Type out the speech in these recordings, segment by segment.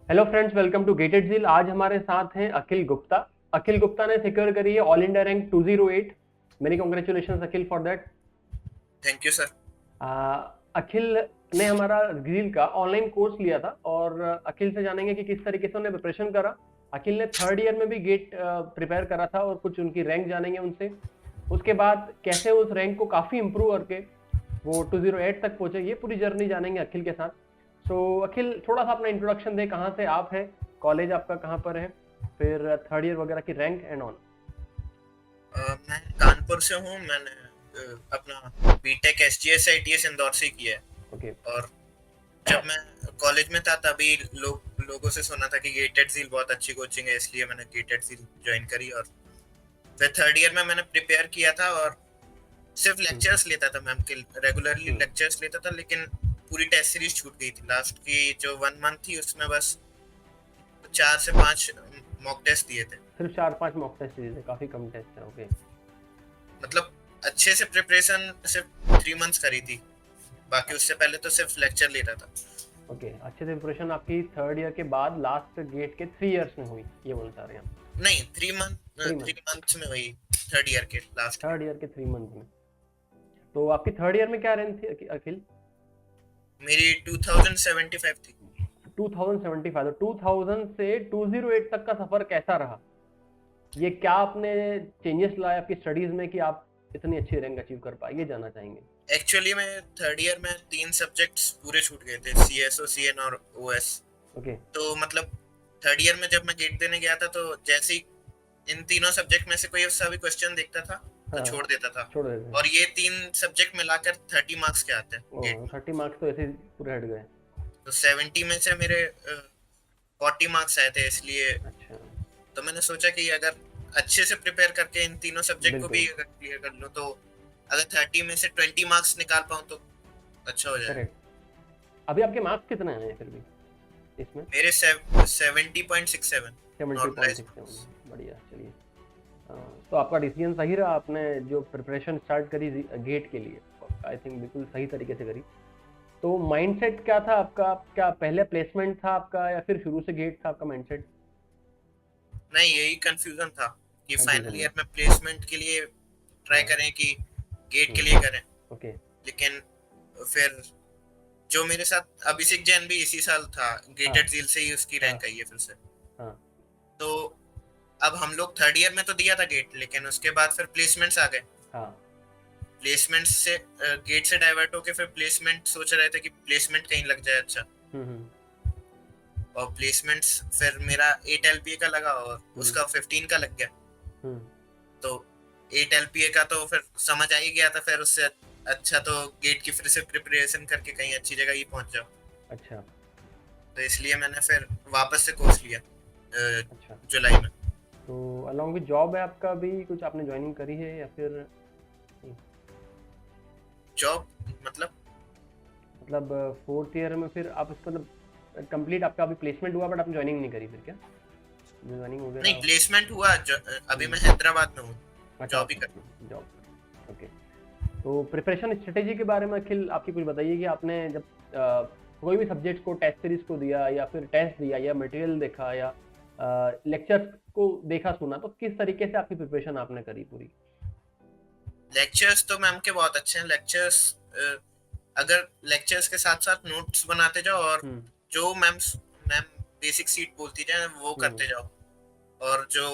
Hello friends, welcome to गेटेड झील। आज हमारे साथ हैं अखिल गुप्ता। अखिल गुप्ता ने सिक्योर करी है all India rank 208। Many congratulation Akhil for that. Thank you sir. Akhil ने हमारा झील का ऑनलाइन कोर्स लिया था और अखिल से जानेंगे कि किस तरीके से उन्हें प्रिपरेशन करा। अखिल ने थर्ड ईयर में भी गेट प्रिपेयर करा था और कुछ उनकी रैंक जानेंगे उनसे। उसके बाद कैसे उस रैंक को काफ़ी इम्प्रूव करके वो 208 तक पहुंचे, ये पूरी जर्नी जानेंगे अखिल के साथ। सो अखिल, थोड़ा सा अपना इंट्रोडक्शन दे, कहाँ से आप हैं, कॉलेज आपका कहाँ पर है, फिर थर्ड ईयर वगैरह की रैंक एंड ऑन। मैं कानपुर से हूँ। मैंने अपना बीटेक एसजीएस आईटीएस इंदौर से किया ओके। है। और जब मैं कॉलेज में था तभी लोगों से सुना था कि गेटेड झील बहुत अच्छी कोचिंग है, इसलिए मैंने गेटेड झील ज्वाइन करी। और फिर थर्ड ईयर में मैंने प्रिपेयर किया था और सिर्फ हम्म। लेक्चर्स लेता था मैम के, रेगुलरली हम्म। लेक्चर्स लेता था, लेकिन पूरी टेस्ट सीरीज छूट गई थी। लास्ट की जो 1 मंथ थी उसमें बस 4 से 5 मॉक टेस्ट दिए थे। सिर्फ 4-5 मॉक टेस्ट दिए थे, काफ़ी कम टेस्ट है। ओके। मतलब अच्छे से प्रिपरेशन सिर्फ 3 मंथ्स करी थी, बाकी उससे पहले तो सिर्फ लेक्चर ले रहा था। ओके, अच्छे से प्रिपरेशन आपकी थर्ड ईयर के बाद लास्ट गेट के 3 ईयर्स में हुई, ये बोलना चाह रहे हैं आप? नहीं, 3 मंथ, 3 मंथ। 3 मंथ्स में हुई, थर्ड ईयर के लास्ट के। थर्ड ईयर के 3 मंथ में। तो आपकी थर्ड ईयर में क्या रैंक थी अखिल? मेरी 2075 थी। 2075। तो 2000 से 208 तक का सफर कैसा रहा? ये क्या आपने चेंजेस लाए आपकी स्टडीज में कि आप इतनी अच्छी रैंक अचीव कर पाए, ये जानना चाहेंगे। एक्चुअली में थर्ड ईयर में 3 सब्जेक्ट्स पूरे छूट गए थे, सीएसओ, सीएन और ओएस। ओके। तो मतलब थर्ड ईयर में जब मैं गेट देने गया था तो जैसे ही इन तीनों सब्जेक्ट में से कोई सा भी क्वेश्चन देखता था तो हाँ, छोड़ देता था। छोड़ देते हैं। और ये 3 सब्जेक्ट मिलाकर 30 मार्क्स के आते हैं गेट ओह, में। 30 मार्क्स तो ऐसे ही पूरे हट गए। तो 70 में से मेरे 40 मार्क्स आए थे, इसलिए अच्छा। तो मैंने सोचा कि अगर अच्छे से प्रिपेयर करके इन तीनों सब्जेक्ट को भी बिल्कुल। अगर क्लियर कर लूँ तो अगर 30 में से 20 मार्क्स निकाल पाऊँ तो अच्छा हो जाएगा। करेक्ट। अभी आपके मार्क्स कितने आए हैं फिर भी इसमें? मेरे 70.67 नॉर्मलाइज 70.67। बढ़िया, चलिए। तो आपका डिसीजन सही रहा, आपने जो प्रिपरेशन स्टार्ट करी गेट के लिए, आई थिंक बिल्कुल सही तरीके से करी। तो माइंडसेट क्या था आपका? क्या पहले प्लेसमेंट था आपका या फिर शुरू से गेट था आपका माइंडसेट? नहीं, यही कंफ्यूजन था कि कंफ्यूजन फाइनल है। ईयर में प्लेसमेंट के लिए ट्राई हाँ। करें कि गेट के हम्म। लिए करें। ओके। लेकिन फिर जो मेरे साथ अभिषेक जैन भी इसी साल था, हाँ। गेटेड झील से ही उसकी हाँ। रैंक आई है फिर से। हाँ। तो अब हम लोग थर्ड ईयर में तो दिया था गेट, लेकिन उसके बाद फिर प्लेसमेंट्स आ गए। हाँ। प्लेसमेंट से गेट से डाइवर्ट होके फिर प्लेसमेंट सोच रहे थे कि प्लेसमेंट कहीं लग जाए अच्छा। हम्म। और प्लेसमेंट्स फिर मेरा 8 LPA का लगा और हम्म। उसका 15 का लग गया। हम्म। तो 8 LPA का तो फिर समझ आ ही गया था, फिर उससे अच्छा तो गेट की फिर से प्रिपरेशन करके कहीं अच्छी जगह ही पहुंच जाओ। अच्छा। तो इसलिए मैंने फिर वापस से कोर्स लिया अच्छा। जुलाई में। तो अलॉन्ग विद जॉब है आपका, भी कुछ आपने ज्वाइनिंग करी है या फिर नहीं? जॉब मतलब? मतलब फोर्थ ईयर में फिर आप इसको मतलब कंप्लीट आपका अभी प्लेसमेंट हुआ बट आपने ज्वाइनिंग नहीं करी फिर क्या? ज्वाइनिंग नहीं, वगैरह? प्लेसमेंट हुआ अभी हम्म। मैं हैदराबाद में हूँ, अच्छा, जॉब आप ही कर। जॉब। ओके। तो प्रिपरेशन स्ट्रेटेजी के बारे में अखिल आपकी कुछ बताइए कि आपने जब कोई भी सब्जेक्ट को टेस्ट सीरीज को दिया या फिर टेस्ट दिया या मटेरियल देखा या लेक्चर्स को देखा सुना, तो किस तरीके से आपकी प्रिपरेशन आपने करी पूरी? लेक्चर्स तो मैम के बहुत अच्छे हैं। लेक्चर्स अगर लेक्चर्स के साथ साथ नोट्स बनाते जाओ और हम्म। जो मैम मैम बेसिक सीट बोलती जाए वो हम्म। करते जाओ। और जो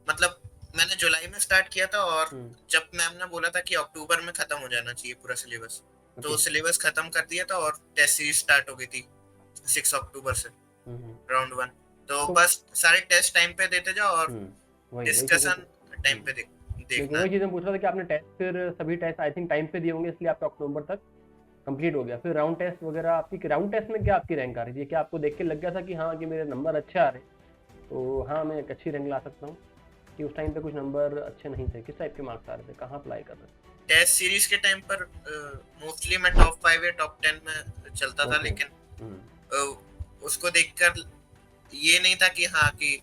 मतलब मैंने जुलाई में स्टार्ट किया था और हम्म। जब मैम ने बोला था कि अक्टूबर में खत्म हो जाना चाहिए पूरा सिलेबस, तो ओके। सिलेबस खत्म कर दिया था और टेस्ट सीरीज स्टार्ट हो गई थी 6 अक्टूबर से, हम्म। राउंड 1। तो तो बस सारे टेस्ट टाइम पे देते जाओ और वही वही चीज़ मैं डिस्कशन टाइम पे बिल्कुल देखना वही है। चीज़ मैं पूछ रहा था कि आपने टेस्ट फिर सभी टेस्ट आई थिंक टाइम पे दिए होंगे, इसलिए आपका अक्टूबर तक कंप्लीट हो गया। फिर राउंड टेस्ट वगैरह, आपकी राउंड टेस्ट में क्या आपकी रैंक आ रही थी? क्या आपको देख के लग गया था कि हाँ कि मेरे नंबर अच्छे आ रहे हैं, तो हाँ मैं एक अच्छी रैंक ला सकता हूँ, कि उस टाइम पे कुछ नंबर अच्छे नहीं थे? किस टाइप के मार्क्स आ रहे थे, कहाँ अप्लाई कर रहे टेस्ट सीरीज के टाइम पर मोस्टली मैं टॉप 5 या टॉप 10 में चलता थे? था, ओके। लेकिन उसको देखकर ये नहीं था कि हाँ कि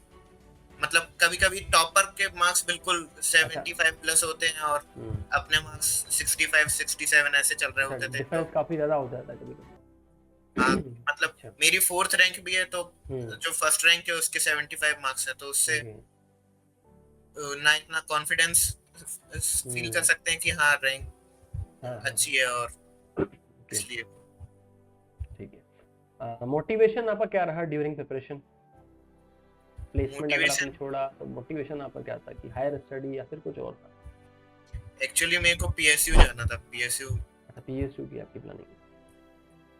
मतलब कभी कभी टॉपर के मार्क्स बिल्कुल अच्छा। 75 प्लस होते हैं और हम्म। अपने मार्क्स 65 67 ऐसे चल रहे अच्छा, होते थे। तो डिफरेंस काफ़ी ज़्यादा हो जाता है कभी कभी। हाँ मतलब अच्छा। मेरी 4th रैंक भी है, तो हम्म। जो फर्स्ट रैंक है उसके 75 मार्क्स है, तो उससे ओके। ना इतना कॉन्फिडेंस फील कर हम्म। सकते हैं कि हाँ रैंक हाँ हाँ। अच्छी है, और ओके। इसलिए ठीक है। मोटिवेशन आपका क्या रहा ड्यूरिंग प्रिपरेशन? प्लेसमेंट अगर आपने मोटिवेशन छोड़ा तो मोटिवेशन आपका क्या था, कि हायर स्टडी या फिर कुछ और था? एक्चुअली मेरे को पीएसयू जाना था। पीएसयू अच्छा, पीएसयू की आपकी प्लानिंग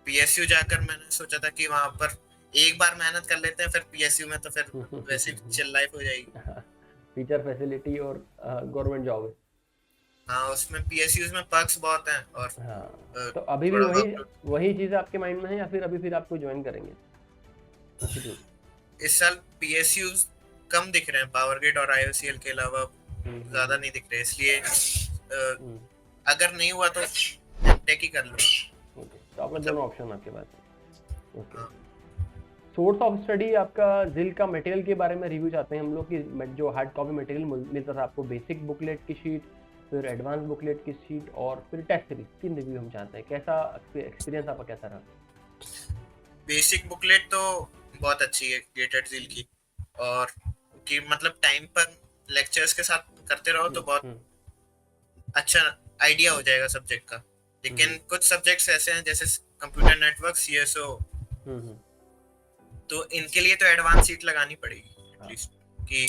पीएसयू जाकर मैंने सोचा था कि वहां पर एक बार मेहनत कर लेते हैं, फिर पीएसयू में तो फिर वैसे ही है। चिल लाइफ हो जाएगी। टीचर फैसिलिटी और गवर्नमेंट जॉब है। हाँ उसमें पीएसयूज में पर्क्स बहुत हैं, और हाँ, तो अभी भी थोड़ा वही वर्क। वही चीज़ आपके माइंड में है, या फिर अभी फिर आपको ज्वाइन करेंगे इंस्टीट्यूट? इस साल पीएसयूज कम दिख रहे हैं, पावर ग्रिड और आईओसीएल के अलावा ज्यादा हम्म। नहीं दिख रहे, इसलिए हम्म। अगर नहीं हुआ तो एमटेक ही कर लूंगा। ओके, तो आपका दोनों मतलब ऑप्शन आपके पास है। ओके। हाँ, सोर्स ऑफ स्टडी आपका जिल का मटेरियल के बारे में रिव्यू चाहते हैं हम लोग, कि जो हार्ड कॉपी मटेरियल मिलता था आपको, बेसिक बुकलेट की शीट, फिर एडवांस बुकलेट की शीट, और फिर टेस्ट सीरीज, 3 रिव्यू हम चाहते हैं। कैसा एक्सपीरियंस आपका कैसा रहा? बेसिक बुकलेट तो बहुत अच्छी है गेटेड झील की, और कि मतलब टाइम पर लेक्चर्स के साथ करते रहो तो बहुत हम्म। अच्छा आइडिया हो जाएगा सब्जेक्ट का। लेकिन हम्म। कुछ सब्जेक्ट्स ऐसे हैं जैसे कंप्यूटर नेटवर्क, सीएसओ, हम्म। तो इनके लिए तो एडवांस सीट लगानी पड़ेगी हाँ, एटलीस्ट, कि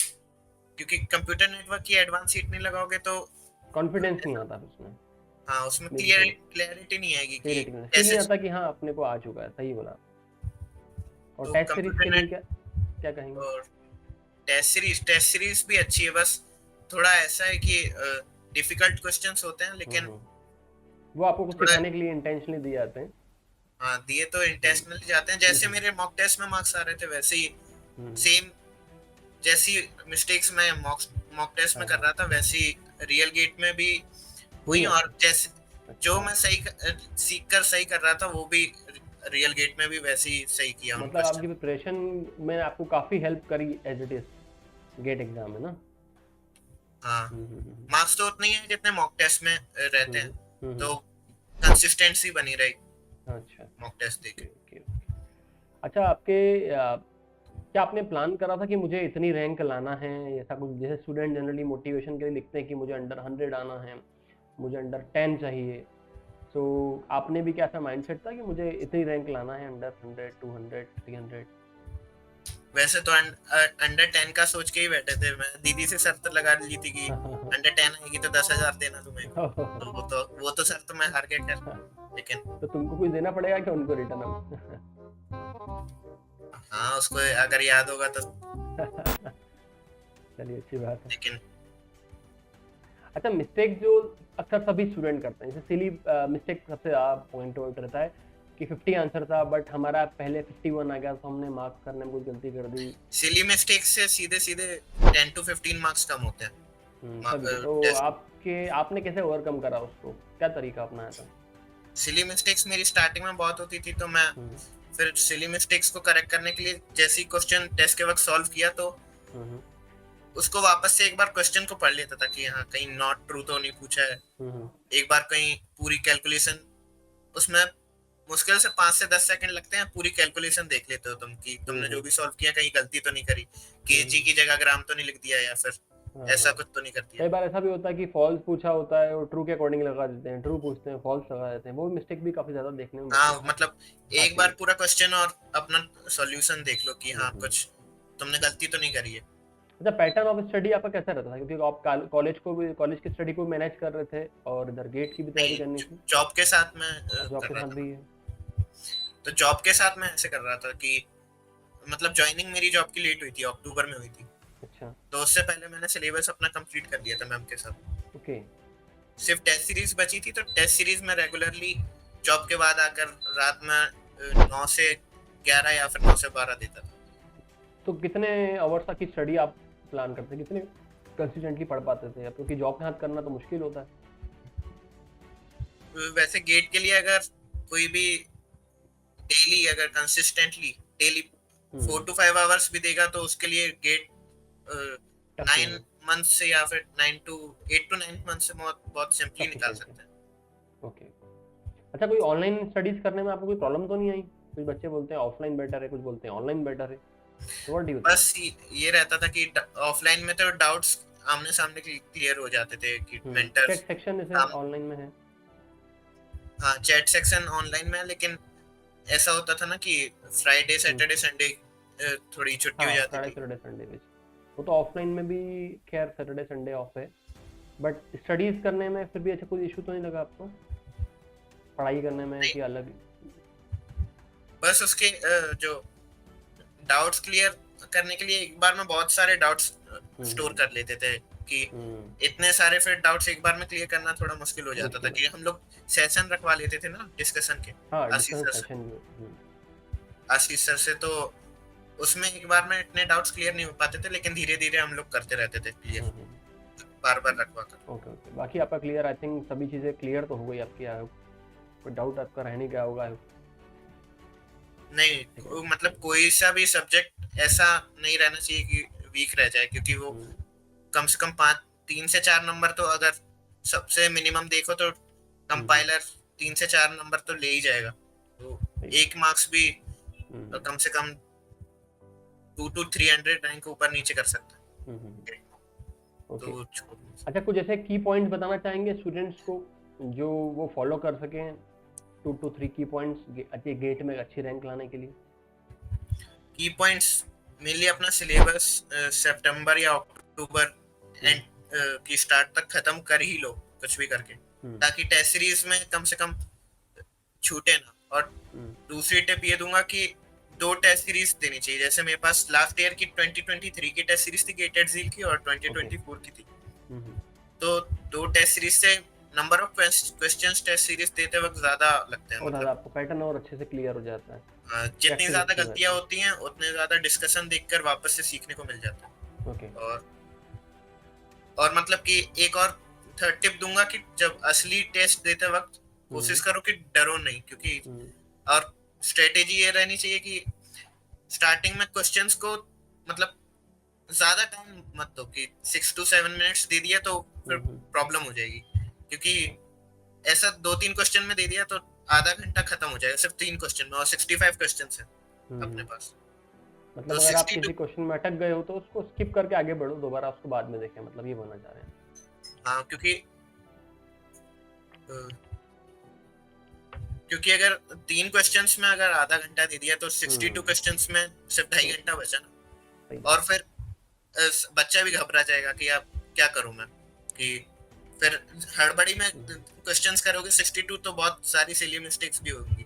क्योंकि कंप्यूटर नेटवर्क की एडवांस सीट नहीं लगाओगे तो कॉन्फिडेंस नहीं आता फिर उसमें। हाँ उसमें मेरी सही, क्लियरिटी नहीं आएगी कि क्लियरिटी नहीं, फील कैसे। नहीं आता कि हाँ अपने को आ चुका है, सही बोला। और तो टेस्ट सीरीज के कंप्यूटर लिए नेट क्या क्या कहेंगे? और टेस्ट सीरीज भी अच्छी है, बस थोड़ा ऐसा है कि डिफिकल्ट क्वेश्चंस होते हैं, लेकिन हम्म। वो आपको कुछ थोड़ा सिखाने के लिए इंटेंशनली दिए जाते हैं। हाँ दिए तो हम्म। इंटेंशनली जाते हैं, जैसे मेरे मॉक टेस्ट में मार्क्स आ रहे थे वैसे ही हम्म। सेम, जैसी मिस्टेक्स मैं मॉक टेस्ट में हाँ कर हाँ। रहा था वैसी रियल गेट में भी हुई हुई, आपकी? और जैसे जो अच्छा, मैं सीख कर सही कर रहा था वो भी रियल गेट में भी वैसे ही सही किया उन मतलब आपकी क्वेश्चन। प्रिपरेशन में आपको काफ़ी हेल्प करी as it is GATE exam में ना? हाँ हम्म। मार्क्स तो उतने ही है जितने मॉक टेस्ट में रहते हम्म। हैं, हम्म। तो कंसिस्टेंसी बनी रही अच्छा। मॉक टेस्ट ओके देके। ओके। अच्छा, आपके क्या आपने प्लान करा था कि मुझे इतनी रैंक लाना है, ऐसा कुछ? जैसे स्टूडेंट जनरली मोटिवेशन के लिए लिखते हैं कि मुझे अंडर 100 आना है, मुझे अंडर 10 चाहिए। सो आपने भी क्या ऐसा माइंडसेट था कि मुझे इतनी रैंक लाना है, अंडर 100, 200, 300? वैसे तो अंडर 10 का सोच के ही बैठे थे, मैं दीदी से शर्त लगा ली थी कि अंडर 10 आएगी तो 10,000 देना तुम्हें, तो वो तो शर्त मैं हार गया खैर, लेकिन तो तुमको कुछ देना पड़ेगा क्या उनको रिटर्न अब? हाँ उसको अगर याद होगा तो। चलिए, अच्छी बात है। लेकिन अच्छा, मिस्टेक जो अक्सर सभी स्टूडेंट करते हैं, जैसे सिली मिस्टेक सबसे ज़्यादा पॉइंट आउट रहता है कि 50 आंसर था बट हमारा पहले 51 आ गया, तो हमने मार्क्स करने में कुछ गलती कर दी। सिली मिस्टेक से सीधे सीधे 10 टू 15 मार्क्स कम होते तभी हैं तो टेस्ट। आपने कैसे ओवरकम करा उसको, क्या तरीका अपनाया था? सिली मिस्टेक्स मेरी स्टार्टिंग में बहुत होती थी, तो मैं हम्म। फिर सिली मिस्टेक्स को करेक्ट करने के लिए जैसे ही क्वेश्चन टेस्ट के वक्त सॉल्व किया तो हम्म। उसको वापस से एक बार क्वेश्चन को पढ़ लेता था कि हाँ कहीं नॉट ट्रू तो नहीं पूछा है, हम्म। एक बार कहीं पूरी कैलकुलेशन, उसमें मुश्किल से 5 से 10 सेकंड लगते हैं, पूरी कैलकुलेशन देख लेते हो तुम कि तुमने जो हम्म। भी सॉल्व किया कहीं गलती तो नहीं करी, केजी हम्म। की जगह ग्राम तो नहीं लिख दिया, या फिर हाँ ऐसा हाँ। कुछ तो नहीं कर दिया। कई बार ऐसा भी होता है कि फॉल्स पूछा होता है और ट्रू के अकॉर्डिंग लगा देते हैं, ट्रू पूछते हैं फॉल्स लगा देते हैं। वो मिस्टेक भी काफ़ी ज़्यादा देखने में बच्चों हाँ को मतलब एक आती बार है। पूरा क्वेश्चन और अपना सॉल्यूशन देख लो कि हाँ हम्म। कुछ तुमने गलती तो नहीं करी है। अच्छा, पैटर्न ऑफ स्टडी आपका कैसा रहता था, क्योंकि आप कॉलेज की स्टडी को मैनेज कर रहे थे और इधर गेट की भी तैयारी नहीं करनी थी, जॉब के साथ मैं और जॉब कर के रहा साथ था भी ना, है। तो जॉब के साथ मैं ऐसे कर रहा था कि मतलब ज्वाइनिंग मेरी जॉब की लेट हुई थी, अक्टूबर में हुई थी, अच्छा। तो उससे पहले मैंने सिलेबस अपना कंप्लीट कर लिया था मैम के साथ। ओके। सिर्फ टेस्ट सीरीज बची थी, तो टेस्ट सीरीज में रेगुलरली जॉब के बाद आकर रात में 9 से 11 या फिर 9 से 12 देता था। तो कितने आवर्स तक की स्टडी आप प्लान करते, कितने कंसिस्टेंटली पढ़ पाते थे आप, क्योंकि जॉब के साथ करना तो मुश्किल होता है। वैसे गेट के लिए अगर कोई भी डेली अगर consistently daily hmm. 4 to 5 hours भी देगा तो उसके लिए गेट टफ नहीं 9 है। मंथ से या फिर 8 to 9 मंथ से बहुत बहुत सिंपली निकाल सफिशिएंट है। सकते हैं। ओके। अच्छा, कोई ऑनलाइन स्टडीज करने में आपको कोई प्रॉब्लम तो नहीं आई? कुछ बच्चे बोलते हैं ऑफलाइन बेटर है, कुछ बोलते हैं ऑनलाइन बेटर है, तो व्हाट डू यू थिंक? बस ये रहता था कि ऑफलाइन में तो डाउट्स आमने सामने क्लियर हो जाते थे कि मेंटर्स चैट सेक्शन जैसे ऑनलाइन में है। हाँ चैट सेक्शन ऑनलाइन में है, लेकिन ऐसा होता था ना कि फ्राइडे सैटरडे संडे थोड़ी छुट्टी हो हाँ, जाती फ्राइडे थी। सैटरडे संडे बीच, वो तो ऑफलाइन में भी खैर सैटरडे संडे ऑफ है, बट स्टडीज करने में फिर भी अच्छा कोई इशू तो नहीं लगा आपको पढ़ाई करने में नहीं, कि अलग? बस उसके जो डाउट्स क्लियर करने के लिए एक बार में बहुत सारे डाउट्स स्टोर कर लेते थे कि इतने सारे फिर डाउट्स एक बार में क्लियर करना थोड़ा मुश्किल हो जाता था। कि हम लोग सेशन रखवा लेते थे ना डिस्कशन के हाँ, आशीष डिस्कशन सर से। सेशन। आशीष सर से तो उसमें एक बार में इतने डाउट्स क्लियर नहीं हो पाते थे, लेकिन धीरे धीरे हम लोग करते रहते थे क्लियर, बार बार रखवा कर। ओके ओके, बाकी आपका क्लियर, आई थिंक सभी चीज़ें क्लियर तो हो गई आपकी, आई होप कोई डाउट आपका रह नहीं गया होगा, आई होप। नहीं मतलब कोई सा भी सब्जेक्ट ऐसा नहीं रहना चाहिए कि वीक रह जाए, क्योंकि वो कम से कम 3 से 4 नंबर तो अगर सबसे मिनिमम देखो तो कंपाइलर 3 से 4 नंबर तो ले ही जाएगा, तो एक मार्क्स भी कम से कम 2 to 300 रैंक ऊपर नीचे कर सकता है। ओके, तो अच्छा कुछ ऐसे की पॉइंट्स बताना चाहेंगे स्टूडेंट्स को जो वो फॉलो कर सकें, 2 to 3 की पॉइंट्स अच्छे गेट में अच्छी रैंक लाने के लिए? की पॉइंट्स मेनली अपना सिलेबस सितंबर या अक्टूबर एंड की स्टार्ट तक खत्म कर ही लो कुछ भी करके, ताकि टेस्ट सीरीज में कम से कम छूटे ना। और दूसरी टिप ये दूंगा कि 2 टेस्ट सीरीज देनी चाहिए। जैसे मेरे पास लास्ट ईयर की 2023 की टेस्ट सीरीज थी गेटेड झील की, और 2024 की थी, तो 2 टेस्ट सीरीज से number of questions test series देते वक्त ज्यादा लगते हैं, और मतलब आपको पैटर्न और अच्छे से क्लियर हो जाता है, जितनी ज्यादा गलतियां होती हैं उतने ज्यादा डिस्कशन देखकर वापस से सीखने को मिल जाता है। ओके, और मतलब कि एक और थर्ड टिप दूंगा कि जब असली टेस्ट देते वक्त कोशिश करो कि डरो नहीं, क्योंकि और स्ट्रेटेजी ये रहनी चाहिए कि स्टार्टिंग में क्वेश्चंस को मतलब ज्यादा टाइम मत दो कि 6 to 7 मिनट्स दे दिया तो फिर प्रॉब्लम हो जाएगी, क्योंकि ऐसा 2-3 क्वेश्चन में दे दिया तो आधा घंटा खत्म हो जाएगा सिर्फ 3 क्वेश्चन में, और 65 क्वेश्चंस हैं अपने पास। मतलब अगर आप किसी क्वेश्चन में अटक गए हो तो उसको स्किप करके आगे बढ़ो, दोबारा उसको बाद में देखें, मतलब ये बोलना चाह रहे हैं? हाँ, क्योंकि अगर 3 क्वेश्चंस में अगर आधा घंटा दे दिया तो 62 क्वेश्चंस में सिर्फ 2.5 घंटा बचा ना, और फिर बच्चा भी घबरा जाएगा कि अब क्या करूं मैं, कि फिर हड़बड़ी में क्वेश्चंस करोगे 62 तो बहुत सारी सिली मिस्टेक्स भी होंगी।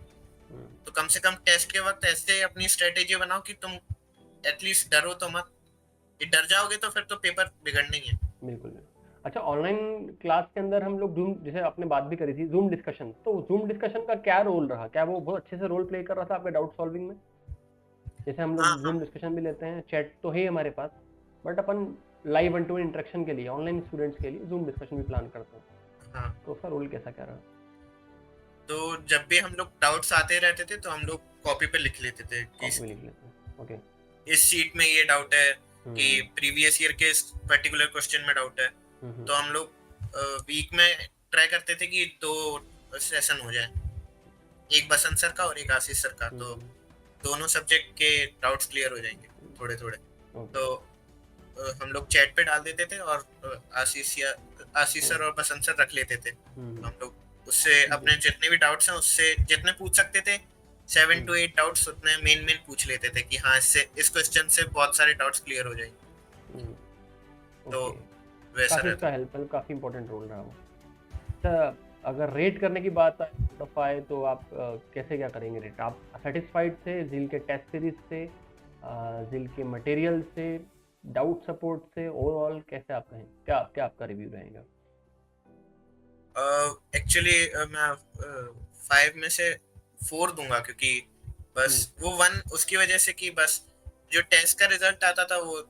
तो कम से कम टेस्ट के वक्त ऐसे अपनी स्ट्रेटेजी बनाओ कि तुम एटलीस्ट डरो तो मत, डर जाओगे तो फिर तो पेपर बिगड़ना ही है। बिल्कुल। अच्छा, ऑनलाइन क्लास के अंदर हम लोग जूम, जैसे आपने बात भी करी थी जूम डिस्कशन, तो जूम डिस्कशन का क्या रोल रहा? क्या वो बहुत अच्छे से रोल प्ले कर रहा था आपके डाउट सॉल्विंग में? जैसे हम लोग जूम डिस्कशन भी लेते हैं, चैट तो है हमारे पास, बट अपन लाइव वन टू इंटरेक्शन के लिए ऑनलाइन स्टूडेंट्स के लिए जूम डिस्कशन भी प्लान करते हैं, तो उसका रोल कैसा क्या रहा? तो जब भी हम लोग डाउट्स आते रहते थे तो हम लोग कॉपी पे लिख लेते थे कि ओके, इस शीट में ये डाउट है कि प्रीवियस ईयर के पर्टिकुलर क्वेश्चन में डाउट है, तो हम लोग वीक में ट्राई करते थे कि 2 सेशन हो जाए, एक बसंत सर का और एक आशीष सर का, तो दोनों सब्जेक्ट के डाउट्स क्लियर हो जाएंगे थोड़े थोड़े। तो हम लोग चैट पे डाल देते थे और आशीष सर और बसंत सर रख लेते थे, हम लोग उससे अपने जितने भी डाउट्स हैं उससे जितने पूछ सकते थे 7 to 8 डाउट्स उतने मेन पूछ लेते थे कि हाँ इससे इस क्वेश्चन से बहुत सारे डाउट्स क्लियर हो जाएंगे। तो वैसा काफी इसका हेल्प, काफी इंपॉर्टेंट रोल रहा वो। अच्छा, अगर रेट करने की बात आए तो आप कैसे क्या करेंगे रेट? आप सेटिस्फाइड थे झील के टेस्ट सीरीज से, झील के मटेरियल से, डाउट सपोर्ट से, ओवरऑल कैसे आप कहें, क्या आपका रिव्यू रहेगा? एक्चुअली मैं 5 में से 4 दूंगा, क्योंकि बस वो 1 उसकी वजह से कि बस जो टेस्ट का रिजल्ट आता था वो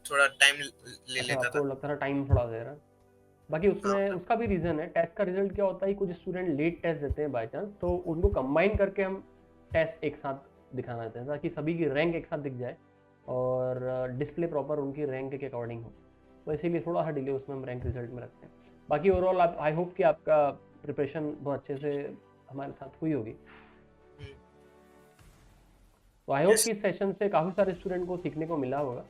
थोड़ा टाइम ले लेता था। आपको लगता था टाइम थोड़ा दे रहा? बाकी उसमें उसका भी रीजन है, टेस्ट का रिजल्ट क्या होता है, कुछ स्टूडेंट लेट टेस्ट देते हैं बाय चांस, तो उनको कंबाइन करके हम टेस्ट एक साथ दिखाना चाहते हैं ताकि सभी की रैंक एक साथ दिख जाए और डिस्प्ले प्रॉपर उनकी रैंक के अकॉर्डिंग हो, तो इसीलिए थोड़ा सा डिले उसमें हम रैंक रिजल्ट में रखते हैं। बाकी ओवरऑल आप, आई होप कि आपका प्रिपरेशन बहुत अच्छे से हमारे साथ हुई होगी। तो आई होप Yes. कि इस सेशन से काफ़ी सारे स्टूडेंट को सीखने को मिला होगा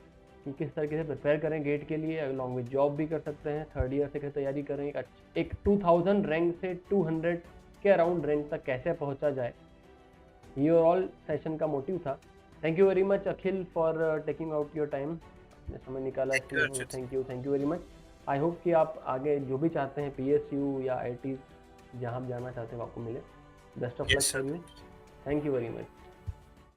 कि किस तरीके से प्रिपेयर करें गेट के लिए, अलॉन्ग विद जॉब भी कर सकते हैं, थर्ड ईयर से कैसे तैयारी करें, एक 2000 रैंक से 200 के अराउंड रैंक तक कैसे पहुंचा जाए, ये ओवरऑल सेशन का मोटिव था। Thank you very much Akhil for taking out your time, समय निकाला Thank you, इसके लिए, Archit. Thank you very much. I hope कि आप आगे जो भी चाहते हैं PSU या IIT जहाँ आप जाना चाहते हैं वो आपको मिले। Best of luck Yes, sir. For you. Thank you very much.